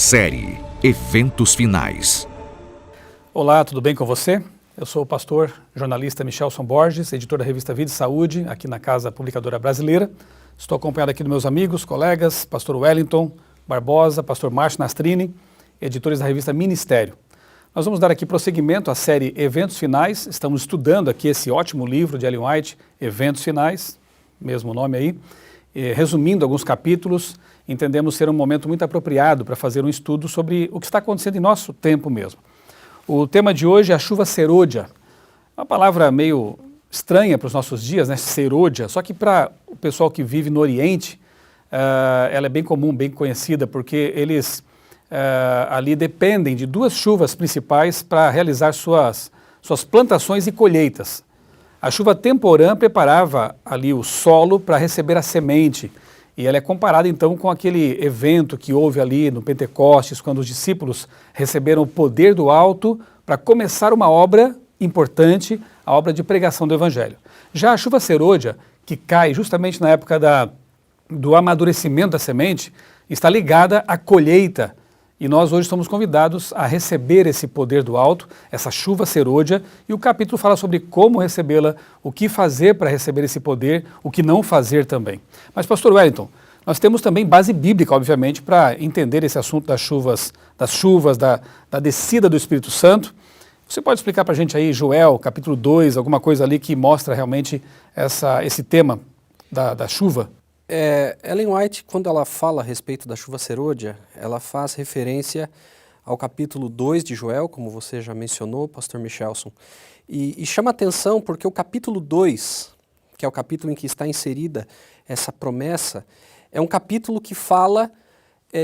Série Eventos Finais. Olá, tudo bem com você? Eu sou o pastor jornalista Michelson Borges, editor da revista Vida e Saúde, aqui na Casa Publicadora Brasileira. Estou acompanhado aqui dos meus amigos, colegas, pastor Wellington Barbosa, pastor Márcio Nastrini, editores da revista Ministério. Nós vamos dar aqui prosseguimento à série Eventos Finais. Estamos estudando aqui esse ótimo livro de Ellen White, Eventos Finais, mesmo nome aí. Resumindo alguns capítulos, entendemos ser um momento muito apropriado para fazer um estudo sobre o que está acontecendo em nosso tempo mesmo. O tema de hoje é a chuva serôdia, uma palavra meio estranha para os nossos dias, né? Serôdia, só que para o pessoal que vive no Oriente, ela é bem comum, bem conhecida, porque eles ali dependem de duas chuvas principais para realizar suas plantações e colheitas. A chuva temporã preparava ali o solo para receber a semente, e ela é comparada então com aquele evento que houve ali no Pentecostes, quando os discípulos receberam o poder do alto para começar uma obra importante, a obra de pregação do Evangelho. Já a chuva serôdia, que cai justamente na época do amadurecimento da semente, está ligada à colheita. E nós hoje somos convidados a receber esse poder do alto, essa chuva serôdia, e o capítulo fala sobre como recebê-la, o que fazer para receber esse poder, o que não fazer também. Mas, pastor Wellington, nós temos também base bíblica, obviamente, para entender esse assunto das chuvas, da descida do Espírito Santo. Você pode explicar para a gente aí, Joel, capítulo 2, alguma coisa ali que mostra realmente esse tema da chuva? Ellen White, quando ela fala a respeito da chuva serôdia, ela faz referência ao capítulo 2 de Joel, como você já mencionou, pastor Michelson, e chama atenção porque o capítulo 2, que é o capítulo em que está inserida essa promessa, é um capítulo que fala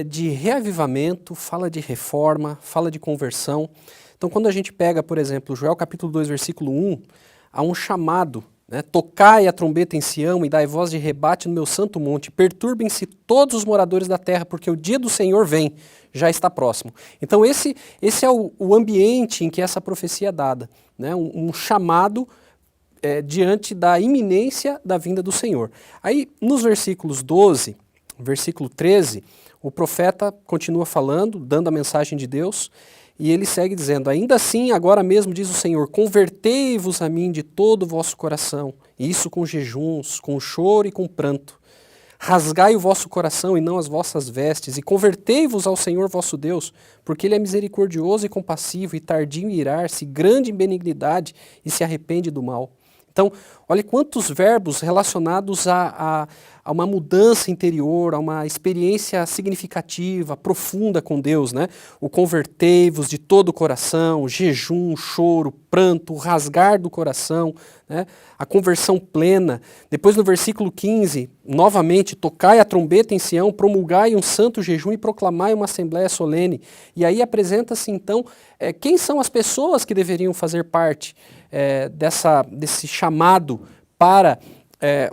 de reavivamento, fala de reforma, fala de conversão. Então, quando a gente pega, por exemplo, Joel capítulo 2, versículo 1, há um chamado, né? Tocai a trombeta em Sião e dai voz de rebate no meu santo monte, perturbem-se todos os moradores da terra, porque o dia do Senhor vem, já está próximo. Então esse é o ambiente em que essa profecia é dada, né? Um chamado diante da iminência da vinda do Senhor. Aí nos versículos 12, versículo 13, o profeta continua falando, dando a mensagem de Deus, e ele segue dizendo, ainda assim, agora mesmo diz o Senhor, convertei-vos a mim de todo o vosso coração, e isso com jejuns, com choro e com pranto. Rasgai o vosso coração e não as vossas vestes, e convertei-vos ao Senhor vosso Deus, porque Ele é misericordioso e compassivo, e tardio em irar-se, grande em benignidade, e se arrepende do mal. Então, olha quantos verbos relacionados a uma mudança interior, a uma experiência significativa, profunda com Deus, né? O convertei-vos de todo o coração, jejum, choro, pranto, rasgar do coração, né? A conversão plena. Depois no versículo 15, novamente, tocai a trombeta em Sião, promulgai um santo jejum e proclamai uma assembleia solene. E aí apresenta-se então quem são as pessoas que deveriam fazer parte desse chamado para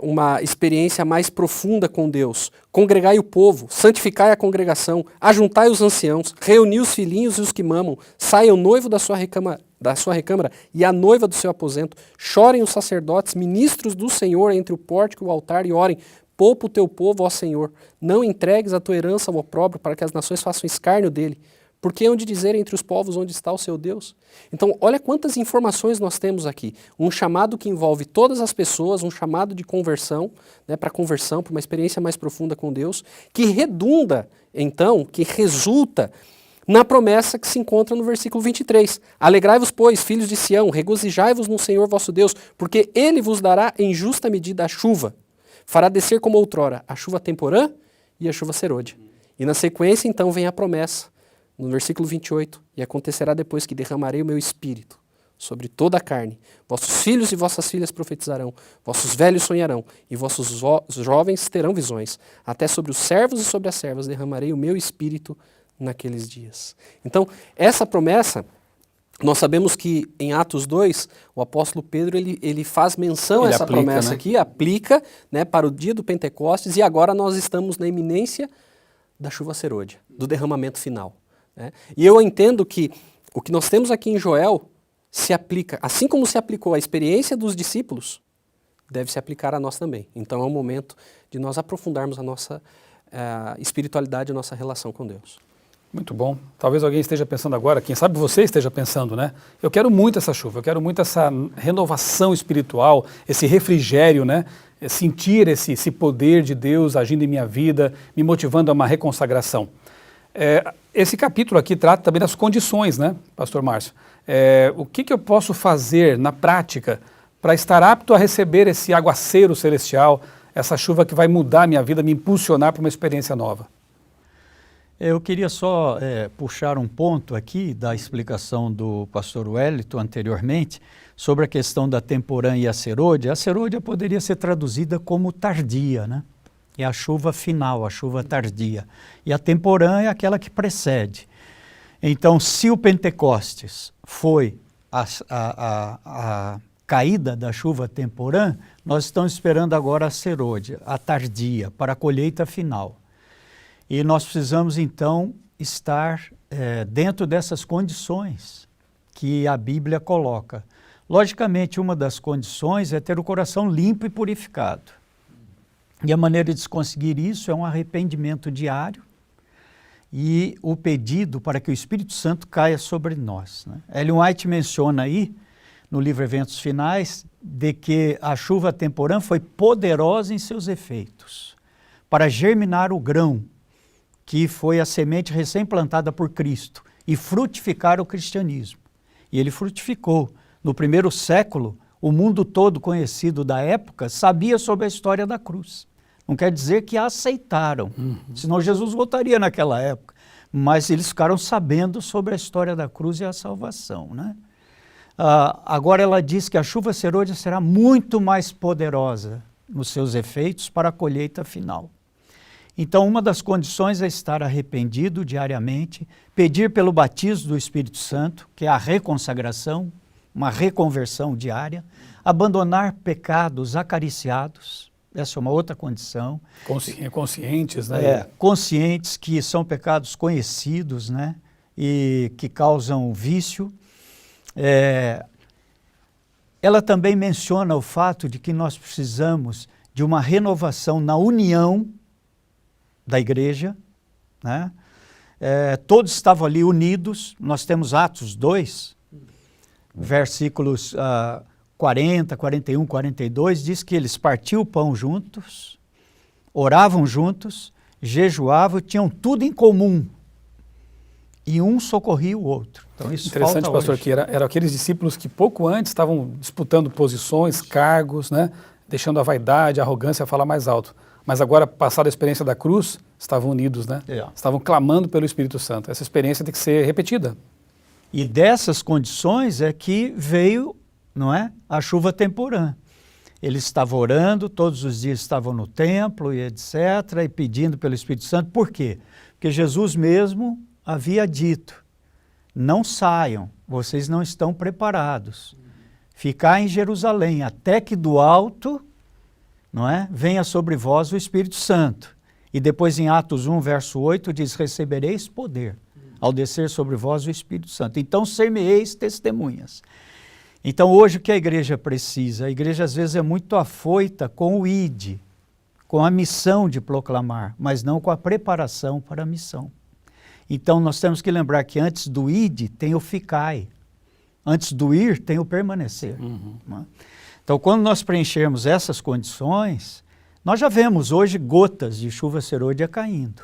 uma experiência mais profunda com Deus. Congregai o povo, santificai a congregação, ajuntai os anciãos, reuni os filhinhos e os que mamam, saia o noivo da sua recâmara e a noiva do seu aposento, chorem os sacerdotes, ministros do Senhor entre o pórtico e o altar e orem, poupa o teu povo, ó Senhor, não entregues a tua herança ao opróbrio para que as nações façam escárnio dele. Porque hão de dizer entre os povos onde está o seu Deus? Então, olha quantas informações nós temos aqui. Um chamado que envolve todas as pessoas, um chamado de conversão, né, para conversão, para uma experiência mais profunda com Deus, que redunda, então, que resulta na promessa que se encontra no versículo 23. Alegrai-vos, pois, filhos de Sião, regozijai-vos no Senhor vosso Deus, porque Ele vos dará em justa medida a chuva. Fará descer como outrora a chuva temporã e a chuva serôdia. E na sequência, então, vem a promessa. No versículo 28, e acontecerá depois que derramarei o meu espírito sobre toda a carne. Vossos filhos e vossas filhas profetizarão, vossos velhos sonharão, e vossos jovens terão visões. Até sobre os servos e sobre as servas derramarei o meu espírito naqueles dias. Então, essa promessa, nós sabemos que em Atos 2, o apóstolo Pedro ele faz menção a essa promessa, né? Aqui, aplica, né, para o dia do Pentecostes, e agora nós estamos na iminência da chuva serôdia, do derramamento final. E eu entendo que o que nós temos aqui em Joel se aplica, assim como se aplicou à experiência dos discípulos, deve se aplicar a nós também. Então é o momento de nós aprofundarmos a nossa espiritualidade, a nossa relação com Deus. Muito bom. Talvez alguém esteja pensando agora, quem sabe você esteja pensando, né? Eu quero muito essa chuva, eu quero muito essa renovação espiritual, esse refrigério, né? Sentir esse poder de Deus agindo em minha vida, me motivando a uma reconsagração. Esse capítulo aqui trata também das condições, né, Pastor Márcio? O que eu posso fazer na prática para estar apto a receber esse aguaceiro celestial, essa chuva que vai mudar a minha vida, me impulsionar para uma experiência nova? Eu queria só puxar um ponto aqui da explicação do pastor Wellington anteriormente sobre a questão da temporã e a serôdia. A serôdia poderia ser traduzida como tardia, né? É a chuva final, a chuva tardia. E a temporã é aquela que precede. Então, se o Pentecostes foi a caída da chuva temporã, nós estamos esperando agora a serôdia, a tardia, para a colheita final. E nós precisamos, então, estar dentro dessas condições que a Bíblia coloca. Logicamente, uma das condições é ter o coração limpo e purificado. E a maneira de se conseguir isso é um arrependimento diário e o pedido para que o Espírito Santo caia sobre nós, né? Ellen White menciona aí, no livro Eventos Finais, de que a chuva temporã foi poderosa em seus efeitos para germinar o grão, que foi a semente recém-plantada por Cristo, e frutificar o cristianismo. E ele frutificou. No primeiro século, o mundo todo conhecido da época sabia sobre a história da cruz. Não quer dizer que a aceitaram, senão Jesus voltaria naquela época. Mas eles ficaram sabendo sobre a história da cruz e a salvação, né? Agora ela diz que a chuva serôdia será muito mais poderosa nos seus efeitos para a colheita final. Então, uma das condições é estar arrependido diariamente, pedir pelo batismo do Espírito Santo, que é a reconsagração, uma reconversão diária, abandonar pecados acariciados, essa é uma outra condição. Conscientes, né? Conscientes que são pecados conhecidos, né? E que causam vício. Ela também menciona o fato de que nós precisamos de uma renovação na união da igreja, né? Todos estavam ali unidos. Nós temos Atos 2, versículos 40, 41, 42, diz que eles partiam o pão juntos, oravam juntos, jejuavam, tinham tudo em comum, e um socorria o outro. Então, isso interessante, pastor, que eram aqueles discípulos que pouco antes estavam disputando posições, cargos, né? Deixando a vaidade, a arrogância falar mais alto. Mas agora, passada a experiência da cruz, estavam unidos, né? Estavam clamando pelo Espírito Santo. Essa experiência tem que ser repetida. E dessas condições é que veio, não é, a chuva temporã. Eles estavam orando, todos os dias estavam no templo e etc., e pedindo pelo Espírito Santo. Por quê? Porque Jesus mesmo havia dito, não saiam, vocês não estão preparados. Ficar em Jerusalém, até que do alto, não é, venha sobre vós o Espírito Santo. E depois em Atos 1, verso 8, diz, recebereis poder ao descer sobre vós o Espírito Santo. Então, ser-me-eis testemunhas. Então, hoje o que a igreja precisa? A igreja às vezes é muito afoita com o ID, com a missão de proclamar, mas não com a preparação para a missão. Então, nós temos que lembrar que antes do ID tem o ficai, antes do ir tem o permanecer. Né? Então, quando nós preenchermos essas condições, nós já vemos hoje gotas de chuva serôdia caindo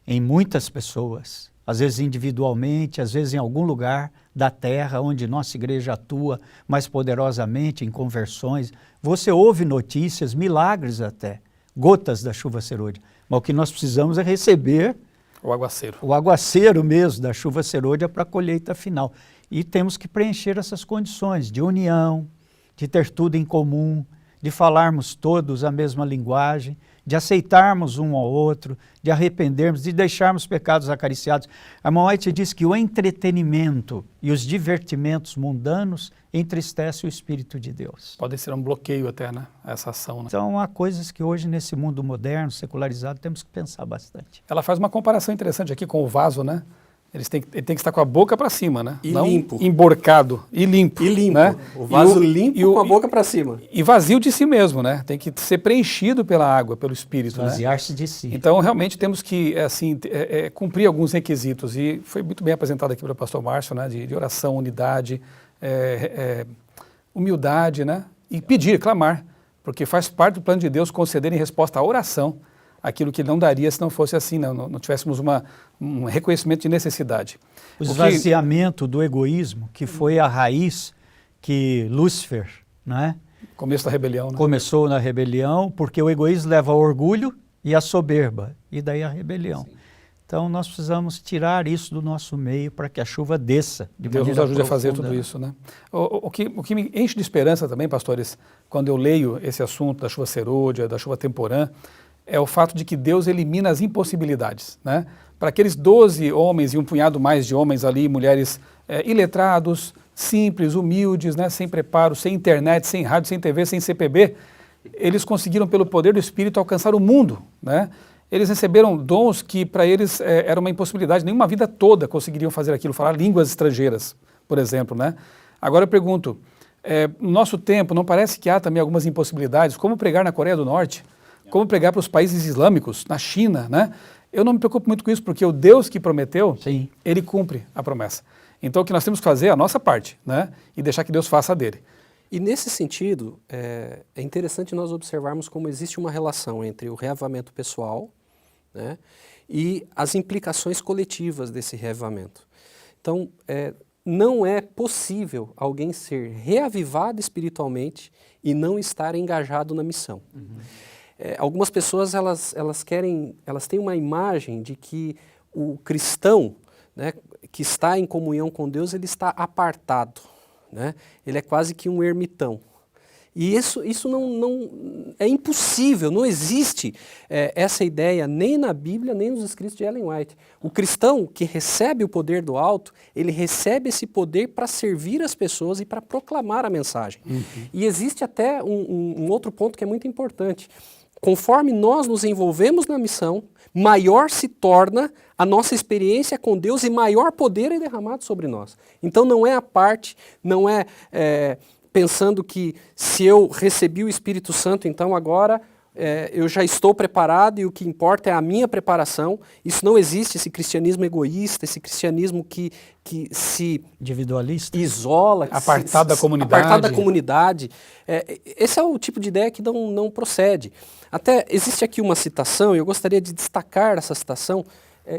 em muitas pessoas, às vezes individualmente, às vezes em algum lugar da terra onde nossa igreja atua mais poderosamente em conversões. Você ouve notícias, milagres até, gotas da chuva serôdia. Mas o que nós precisamos é receber o aguaceiro. O aguaceiro mesmo da chuva serôdia para a colheita final. E temos que preencher essas condições de união, de ter tudo em comum, de falarmos todos a mesma linguagem, de aceitarmos um ao outro, de arrependermos, de deixarmos pecados acariciados. A irmã White diz que o entretenimento e os divertimentos mundanos entristecem o Espírito de Deus. Pode ser um bloqueio até, né? Essa ação, né? Então, há coisas que hoje, nesse mundo moderno, secularizado, temos que pensar bastante. Ela faz uma comparação interessante aqui com o vaso, né? Ele tem que estar com a boca para cima, né? E não limpo. Emborcado. E limpo. E limpo. Né? O vaso limpo com a boca para cima. E vazio de si mesmo, né? Tem que ser preenchido pela água, pelo Espírito. Vaziar-se de si. Então, realmente, temos que assim, cumprir alguns requisitos. E foi muito bem apresentado aqui pelo pastor Márcio, né? De oração, unidade, humildade, né? E pedir, clamar. Porque faz parte do plano de Deus conceder em resposta à oração aquilo que ele não daria se não fosse assim, não tivéssemos um reconhecimento de necessidade. O esvaziamento do egoísmo, que foi a raiz que Lúcifer, né? Começo da rebelião, né? Começou na rebelião, porque o egoísmo leva ao orgulho e à soberba, e daí a rebelião. Sim. Então nós precisamos tirar isso do nosso meio para que a chuva desça de Deus nos maneira ajude profunda. a fazer tudo isso, né? O que me enche de esperança também, pastores, quando eu leio esse assunto da chuva serôdia, da chuva temporã, é o fato de que Deus elimina as impossibilidades, né? Para aqueles 12 homens e um punhado mais de homens ali, mulheres iletrados, simples, humildes, né? Sem preparo, sem internet, sem rádio, sem TV, sem CPB, eles conseguiram, pelo poder do Espírito, alcançar o mundo, né? Eles receberam dons que para eles era uma impossibilidade, nenhuma vida toda conseguiriam fazer aquilo, falar línguas estrangeiras, por exemplo, né? Agora eu pergunto, no nosso tempo, não parece que há também algumas impossibilidades? Como pregar na Coreia do Norte? Como pregar para os países islâmicos, na China, né? Eu não me preocupo muito com isso, porque o Deus que prometeu, Sim, ele cumpre a promessa. Então o que nós temos que fazer é a nossa parte, né? E deixar que Deus faça a dele. E nesse sentido, é interessante nós observarmos como existe uma relação entre o reavivamento pessoal, né, e as implicações coletivas desse reavivamento. Então, não é possível alguém ser reavivado espiritualmente e não estar engajado na missão. Algumas pessoas elas têm uma imagem de que o cristão, né, que está em comunhão com Deus, ele está apartado, né? Ele é quase que um ermitão. E isso não é impossível, não existe essa ideia nem na Bíblia, nem nos escritos de Ellen White. O cristão que recebe o poder do alto, ele recebe esse poder para servir as pessoas e para proclamar a mensagem. E existe até um outro ponto que é muito importante. Conforme nós nos envolvemos na missão, maior se torna a nossa experiência com Deus e maior poder é derramado sobre nós. Então não é a parte, não é pensando que se eu recebi o Espírito Santo, então agora eu já estou preparado e o que importa é a minha preparação. Isso não existe, esse cristianismo egoísta, esse cristianismo que se individualista, isola, apartado da comunidade. Apartado da comunidade. Esse é o tipo de ideia que não procede. Até existe aqui uma citação, e eu gostaria de destacar essa citação,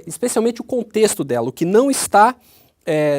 especialmente o contexto dela, o que não está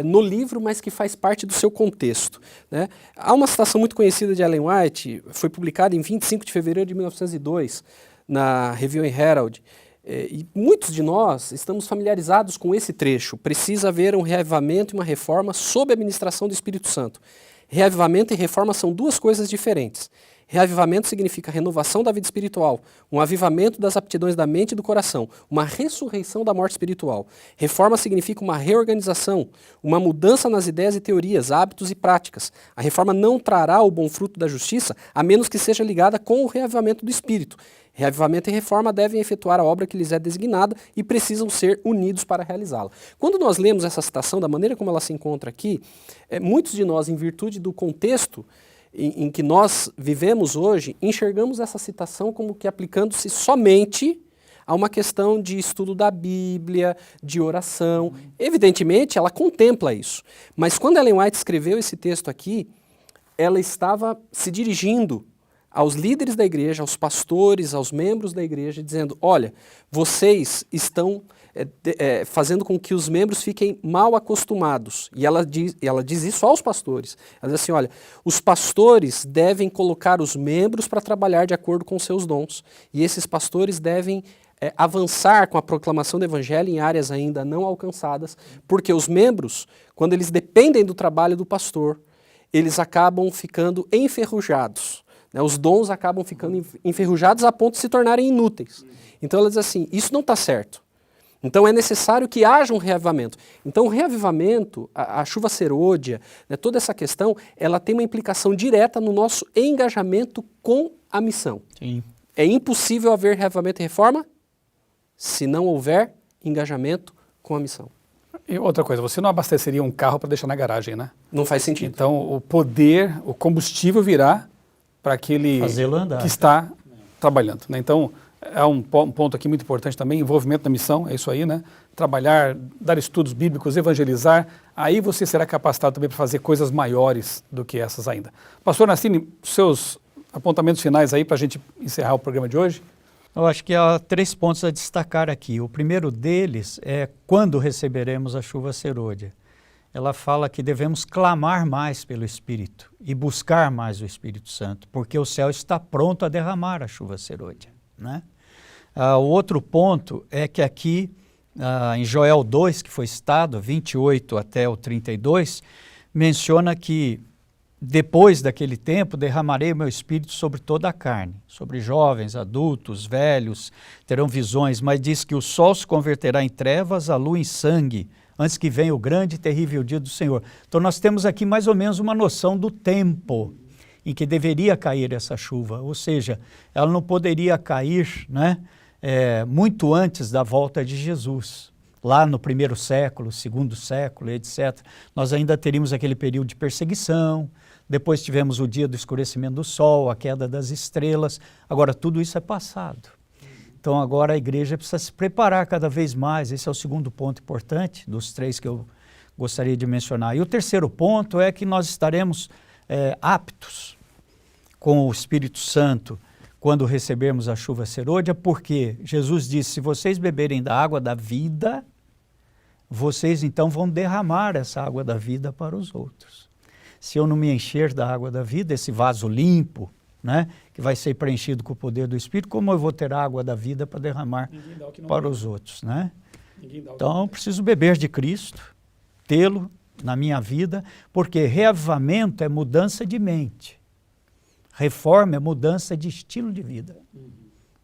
no livro, mas que faz parte do seu contexto, né? Há uma citação muito conhecida de Ellen White, foi publicada em 25 de fevereiro de 1902, na Review and Herald, e muitos de nós estamos familiarizados com esse trecho. Precisa haver um reavivamento e uma reforma sob a administração do Espírito Santo. Reavivamento e reforma são duas coisas diferentes. Reavivamento significa renovação da vida espiritual, um avivamento das aptidões da mente e do coração, uma ressurreição da morte espiritual. Reforma significa uma reorganização, uma mudança nas ideias e teorias, hábitos e práticas. A reforma não trará o bom fruto da justiça, a menos que seja ligada com o reavivamento do espírito. Reavivamento e reforma devem efetuar a obra que lhes é designada e precisam ser unidos para realizá-la. Quando nós lemos essa citação, da maneira como ela se encontra aqui, muitos de nós, em virtude do contexto em que nós vivemos hoje, enxergamos essa citação como que aplicando-se somente a uma questão de estudo da Bíblia, de oração. Evidentemente, ela contempla isso. Mas quando Ellen White escreveu esse texto aqui, ela estava se dirigindo aos líderes da igreja, aos pastores, aos membros da igreja, dizendo, olha, vocês estão fazendo com que os membros fiquem mal acostumados. E ela diz isso aos pastores. Ela diz assim, olha, os pastores devem colocar os membros para trabalhar de acordo com seus dons. E esses pastores devem avançar com a proclamação do evangelho em áreas ainda não alcançadas, porque os membros, quando eles dependem do trabalho do pastor, eles acabam ficando enferrujados. Os dons acabam ficando enferrujados a ponto de se tornarem inúteis. Então ela diz assim, isso não está certo. Então é necessário que haja um reavivamento. Então o reavivamento, a chuva serôdia, né, toda essa questão, ela tem uma implicação direta no nosso engajamento com a missão. Sim. É impossível haver reavivamento e reforma se não houver engajamento com a missão. E outra coisa, você não abasteceria um carro para deixar na garagem, né? Não faz sentido. Então, o poder, o combustível virá para aquele Fazê-lo andar. que está trabalhando, né? Então, é um ponto aqui muito importante também, envolvimento na missão, é isso aí, né? Trabalhar, dar estudos bíblicos, evangelizar, aí você será capacitado também para fazer coisas maiores do que essas ainda. Pastor Nassini, seus apontamentos finais aí para a gente encerrar o programa de hoje? Eu acho que há 3 pontos a destacar aqui. O primeiro deles é quando receberemos a chuva serôdia. Ela fala que devemos clamar mais pelo Espírito e buscar mais o Espírito Santo, porque o céu está pronto a derramar a chuva serôdia, né? O outro ponto é que aqui, em Joel 2, que foi citado, 28 até o 32, menciona que depois daquele tempo derramarei o meu espírito sobre toda a carne, sobre jovens, adultos, velhos, terão visões, mas diz que o sol se converterá em trevas, a lua em sangue, antes que venha o grande e terrível dia do Senhor. Então nós temos aqui mais ou menos uma noção do tempo em que deveria cair essa chuva, ou seja, ela não poderia cair, né, muito antes da volta de Jesus. Lá no 1º século, 2º século, etc., nós ainda teríamos aquele período de perseguição, depois tivemos o dia do escurecimento do sol, a queda das estrelas, agora tudo isso é passado. Então agora a igreja precisa se preparar cada vez mais, esse é o segundo ponto importante, dos 3 que eu gostaria de mencionar. E o terceiro ponto é que nós estaremos aptos com o Espírito Santo quando recebermos a chuva serôdia, porque Jesus disse, se vocês beberem da água da vida, vocês então vão derramar essa água da vida para os outros. Se eu não me encher da água da vida, esse vaso limpo, né, que vai ser preenchido com o poder do Espírito, como eu vou ter a água da vida para derramar para os outros, né? Então, eu preciso beber de Cristo, tê-lo na minha vida, porque reavivamento é mudança de mente, reforma é mudança de estilo de vida,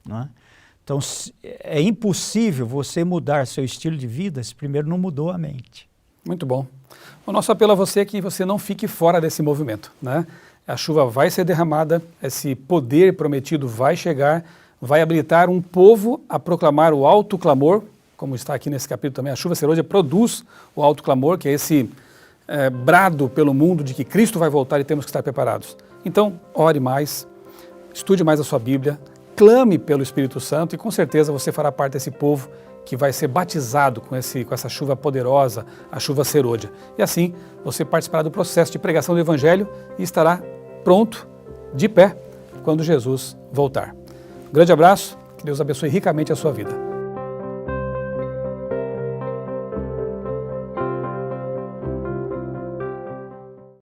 né? Então, é impossível você mudar seu estilo de vida se primeiro não mudou a mente. Muito bom. O nosso apelo a você é que você não fique fora desse movimento, né? A chuva vai ser derramada, esse poder prometido vai chegar, vai habilitar um povo a proclamar o alto clamor, como está aqui nesse capítulo também, a chuva serôdia produz o alto clamor, que é esse brado pelo mundo de que Cristo vai voltar e temos que estar preparados. Então, ore mais, estude mais a sua Bíblia, clame pelo Espírito Santo e com certeza você fará parte desse povo que vai ser batizado com essa chuva poderosa, a chuva serôdia. E assim, você participará do processo de pregação do Evangelho e estará pronto, de pé, quando Jesus voltar. Um grande abraço, que Deus abençoe ricamente a sua vida.